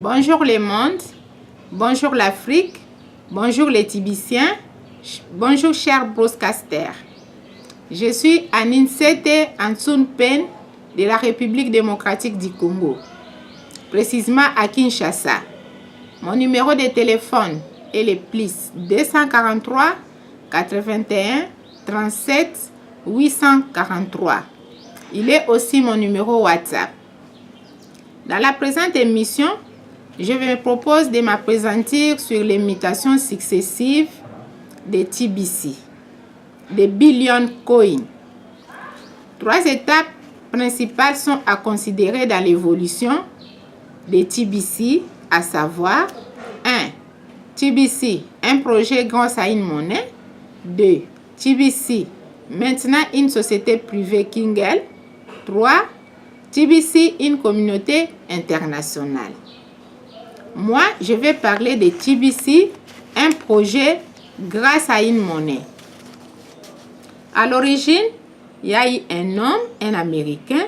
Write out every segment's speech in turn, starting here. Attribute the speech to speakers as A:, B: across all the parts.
A: Bonjour le monde, bonjour l'Afrique, bonjour les Tibiciens, bonjour chers broadcasters. Je suis Aninsete Ansounpen de la République démocratique du Congo, précisément à Kinshasa. Mon numéro de téléphone est le plus 243 81 37 843. Il est aussi mon numéro WhatsApp. Dans la présente émission, je me propose de m'appesantir sur les mutations successives des TBC, des Billion Coins. 3 étapes principales sont à considérer dans l'évolution des TBC, à savoir 1. TBC, un projet grâce à une monnaie. 2. TBC, maintenant une société privée Kinguel. 3. TBC, une communauté internationale. Moi, je vais parler de TBC, un projet grâce à une monnaie. À l'origine, il y a eu un homme, un Américain,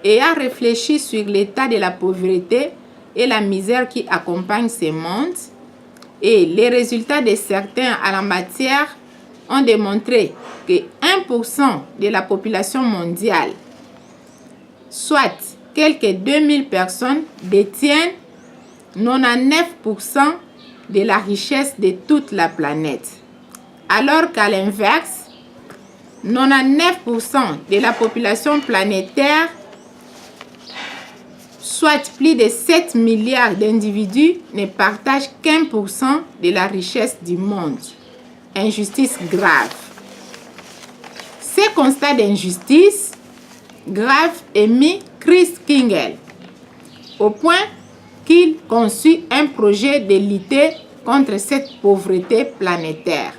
A: et a réfléchi sur l'état de la pauvreté et la misère qui accompagne ce monde. Et les résultats de certains à la matière ont démontré que 1% de la population mondiale, soit quelques 2000 personnes, détiennent 99% de la richesse de toute la planète. Alors qu'à l'inverse, 99% de la population planétaire, soit plus de 7 milliards d'individus, ne partagent qu'1% de la richesse du monde. Injustice grave. Ce constat d'injustice grave est mis Chris Kinguel au point qu'il conçut un projet de lutter contre cette pauvreté planétaire.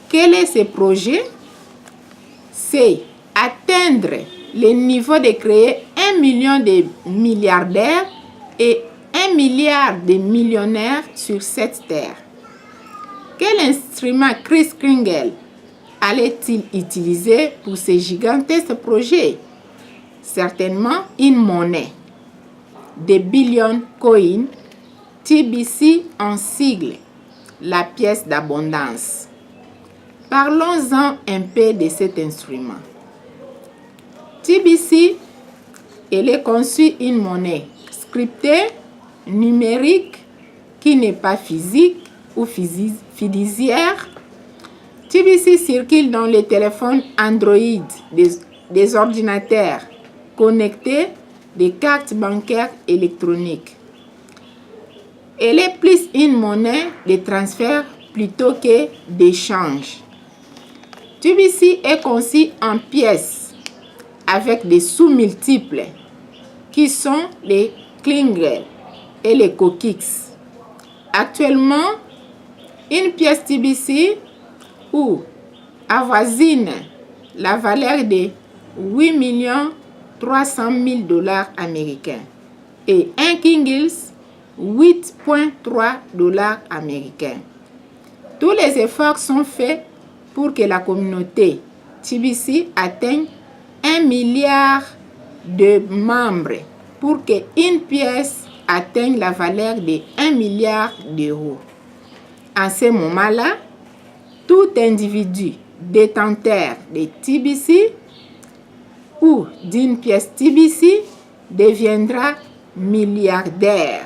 A: Quel est ce projet? C'est atteindre le niveau de créer 1 million de milliardaires et 1 milliard de millionnaires sur cette terre. Quel instrument Chris Kinguel allait-il utiliser pour ce gigantesque projet? Certainement une monnaie. Des Billion Coins, TBC en sigle, la pièce d'abondance. Parlons-en un peu de cet instrument. TBC, elle est conçue une monnaie scriptée, numérique, qui n'est pas physique ou fiduciaire. TBC circule dans les téléphones Android, des ordinateurs connectés, des cartes bancaires électroniques. Elle est plus une monnaie de transfert plutôt que d'échange. TBC est conçu en pièces avec des sous-multiples qui sont les Klingel et les Kokix. Actuellement, une pièce TBC avoisine la valeur de 8 300 000 dollars américains et un Kingles 8,3 dollars américains. Tous les efforts sont faits pour que la communauté TBC atteigne 1 milliard de membres pour qu'une pièce atteigne la valeur de 1 milliard d'euros. En ce moment-là, tout individu détenteur de TBC ou d'une pièce TBC deviendra milliardaire.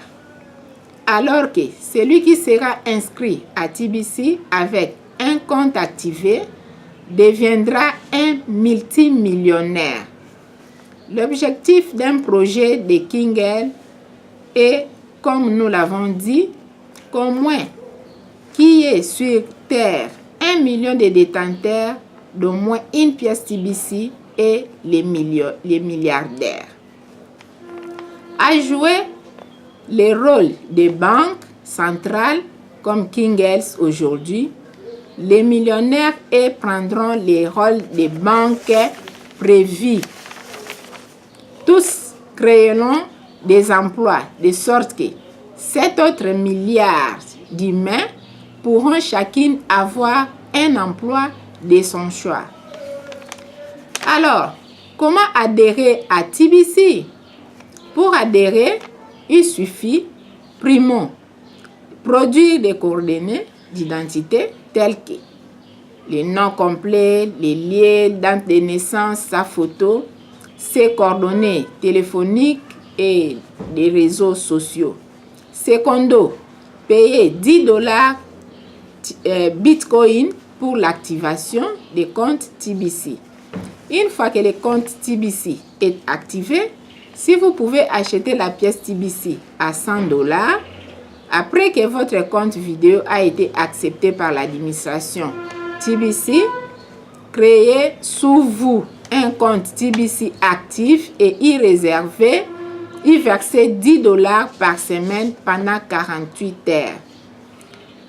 A: Alors que celui qui sera inscrit à TBC avec un compte activé deviendra un multimillionnaire. L'objectif d'un projet de Kinguel est, comme nous l'avons dit, qu'au moins qu'il y ait sur Terre 1 million de détenteurs d'au moins une pièce TBC et les milliardaires. A joué le rôle des banques centrales comme Kingels aujourd'hui, les millionnaires prendront le rôle des banques privées. Tous créeront des emplois de sorte que 7 autres milliards d'humains pourront chacune avoir un emploi de son choix. Alors, comment adhérer à TBC? Pour adhérer, il suffit Primo, produire des coordonnées d'identité telles que les noms complets, les liens, date de naissance, sa photo, ses coordonnées téléphoniques et des réseaux sociaux. Secondo, payer $10 Bitcoin pour l'activation des comptes TBC. Une fois que le compte TBC est activé, si vous pouvez acheter la pièce TBC à $100, après que votre compte vidéo a été accepté par l'administration TBC, créez sous vous un compte TBC actif et y réservez, y versez $10 par semaine pendant 48 heures.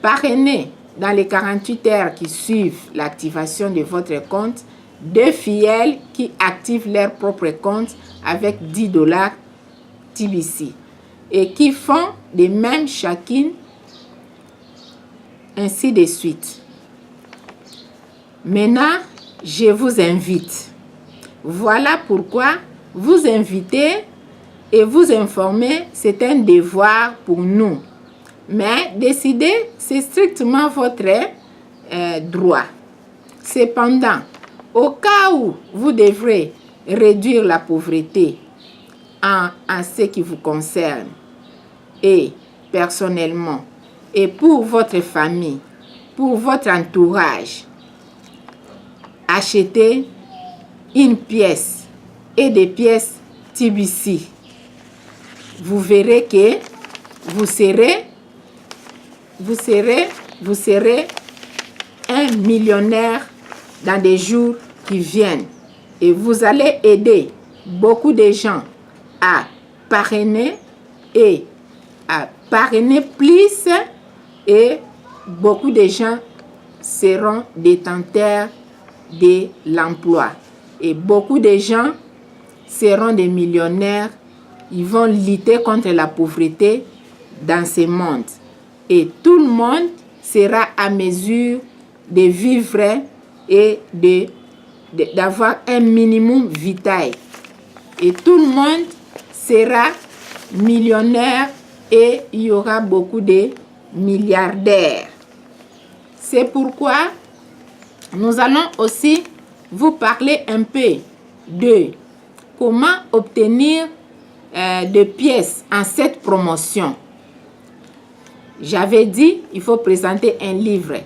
A: Parrainez dans les 48 heures qui suivent l'activation de votre compte 2 fidèles qui activent leur propre compte avec $10 TBC et qui font de même chacune, ainsi de suite. Maintenant, je vous invite. Voilà pourquoi vous inviter et vous informer, c'est un devoir pour nous. Mais décider, c'est strictement votre droit. Cependant, au cas où vous devrez réduire la pauvreté en ce qui vous concerne et personnellement et pour votre famille, pour votre entourage, achetez une pièce et des pièces TBC. Vous verrez que vous serez un millionnaire dans des jours qui viennent. Et vous allez aider beaucoup de gens à parrainer et à parrainer plus. Et beaucoup de gens seront détenteurs de l'emploi. Et beaucoup de gens seront des millionnaires. Ils vont lutter contre la pauvreté dans ce monde. Et tout le monde sera à mesure de vivre et d'avoir un minimum vital. Et tout le monde sera millionnaire et il y aura beaucoup de milliardaires. C'est pourquoi nous allons aussi vous parler un peu de comment obtenir des pièces en cette promotion. J'avais dit, il faut présenter un livre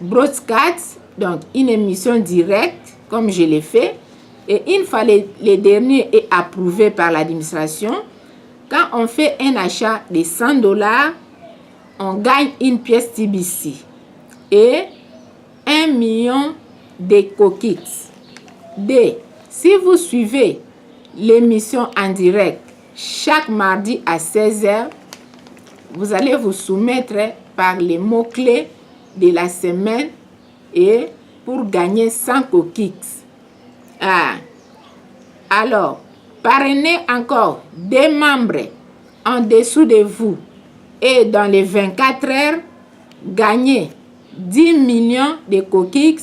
A: broadcast, donc une émission directe, comme je l'ai fait. Et une fois le dernier est approuvé par l'administration, quand on fait un achat de $100, on gagne une pièce TBC et 1 million de coquilles. Si vous suivez l'émission en direct chaque mardi à 16h, vous allez vous soumettre par les mots-clés de la semaine et pour gagner 100 coquilles. Alors, parrainez encore des membres en dessous de vous et dans les 24 heures, gagnez 10 millions de coquilles.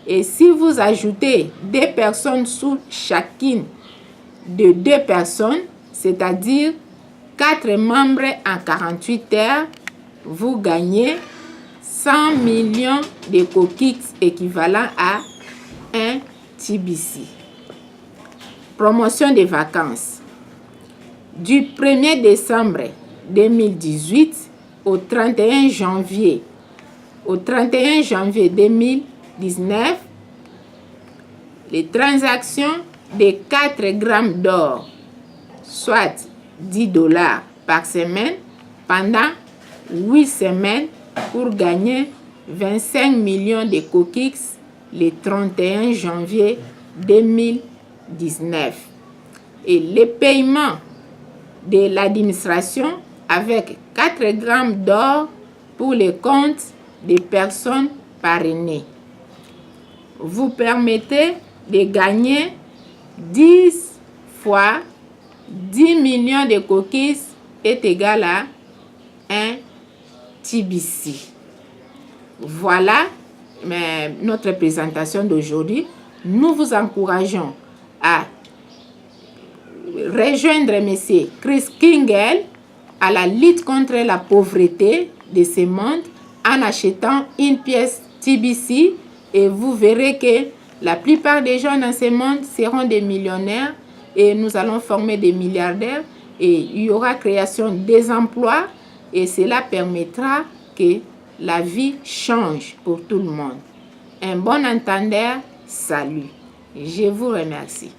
A: Et si vous ajoutez des personnes sous chacune de 2 personnes, c'est-à-dire 4 membres en 48 heures, vous gagnez 100 millions de coquilles équivalent à un TBC. Promotion des vacances. Du 1er décembre 2018 au 31 janvier 2019, les transactions de 4 grammes d'or, soit $10 par semaine, pendant 8 semaines pour gagner 25 millions de coquilles le 31 janvier 2019. Et le paiement de l'administration avec 4 grammes d'or pour les comptes des personnes parrainées vous permettez de gagner 10 fois 10 millions de coquilles est égal à un TBC. Voilà notre présentation d'aujourd'hui. Nous vous encourageons à rejoindre M. Chris Kingle à la lutte contre la pauvreté de ce monde en achetant une pièce TBC et vous verrez que la plupart des gens dans ce monde seront des millionnaires et nous allons former des milliardaires et il y aura création des emplois et cela permettra que la vie change pour tout le monde. Un bon entendeur, salut. Je vous remercie.